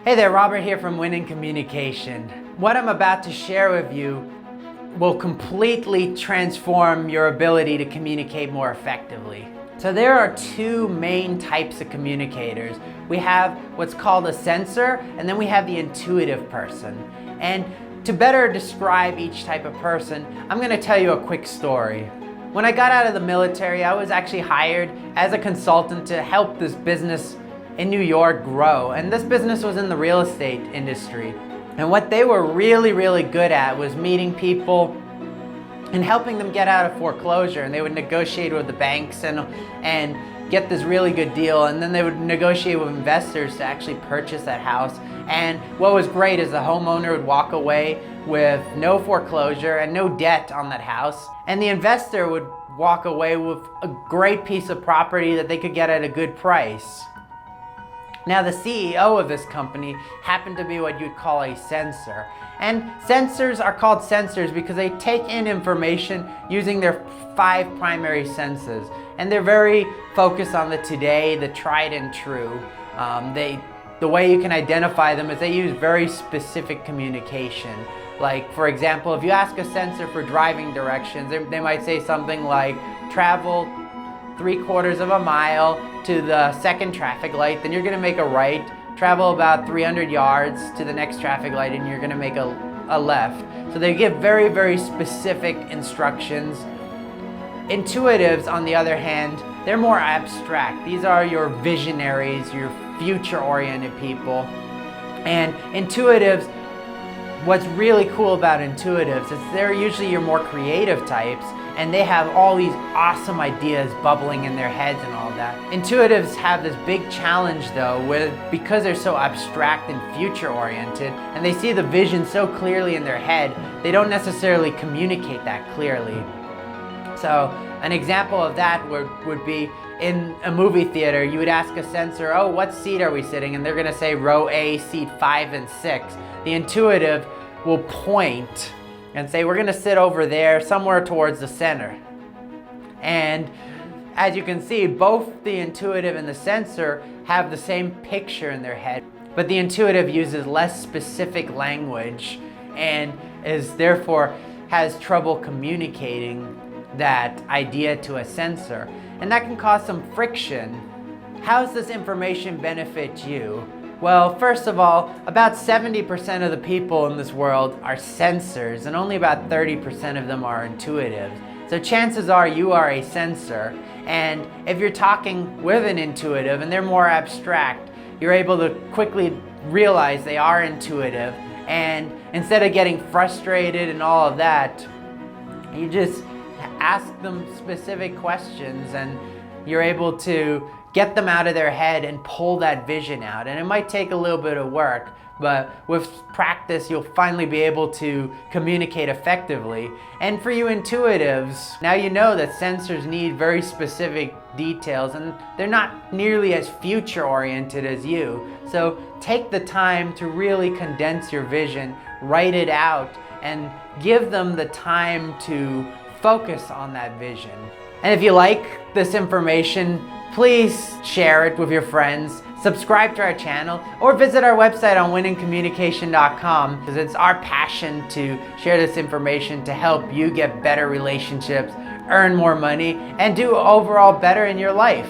Hey there, Robert here from Winning Communication. What I'm about to share with you will completely transform your ability to communicate more effectively. So there are two main types of communicators. We have what's called a sensor, and then we have the intuitive person. And to better describe each type of person, I'm going to tell you a quick story. When I got out of the military, I was actually hired as a consultant to help this business in New York grow. And this business was in the real estate industry. And what they were really good at was meeting people and helping them get out of foreclosure. And they would negotiate with the banks and get this really good deal. And then they would negotiate with investors to actually purchase that house. And what was great is the homeowner would walk away with no foreclosure and no debt on that house. And the investor would walk away with a great piece of property that they could get at a good price. Now, the CEO of this company happened to be what you'd call a sensor. And sensors are called sensors because they take in information using their 5 primary senses. And they're very focused on the today, the tried and true. The way you can identify them is they use very specific communication. Like, for example, if you ask a sensor for driving directions, they might say something like, travel 3/4 of a mile to the second traffic light, then you're going to make a right, travel about 300 yards to the next traffic light, and you're going to make a left. So they give very specific instructions. Intuitives, on the other hand, they're more abstract. These are your visionaries, your future-oriented people. And intuitives, what's really cool about intuitives is they're usually your more creative types, and they have all these awesome ideas bubbling in their heads and all that. Intuitives have this big challenge though, because they're so abstract and future oriented, and they see the vision so clearly in their head, they don't necessarily communicate that clearly. So an example of that would be in a movie theater. You would ask a sensor, oh, what seat are we sitting? And they're gonna say row A, seat 5 and 6. The intuitive will point and say, we're gonna sit over there somewhere towards the center. And as you can see, both the intuitive and the sensor have the same picture in their head, but the intuitive uses less specific language and therefore has trouble communicating that idea to a sensor. And that can cause some friction. How does this information benefit you? Well, first of all, about 70% of the people in this world are sensors, and only about 30% of them are intuitive. So chances are you are a sensor, and if you're talking with an intuitive and they're more abstract, you're able to quickly realize they are intuitive, and instead of getting frustrated and all of that, you just ask them specific questions and you're able to get them out of their head and pull that vision out. And it might take a little bit of work, but with practice, you'll finally be able to communicate effectively. And for you intuitives, now you know that sensors need very specific details and they're not nearly as future oriented as you. So take the time to really condense your vision, write it out, and give them the time to focus on that vision. And if you like this information, please share it with your friends, subscribe to our channel, or visit our website on winningcommunication.com, because it's our passion to share this information to help you get better relationships, earn more money, and do overall better in your life.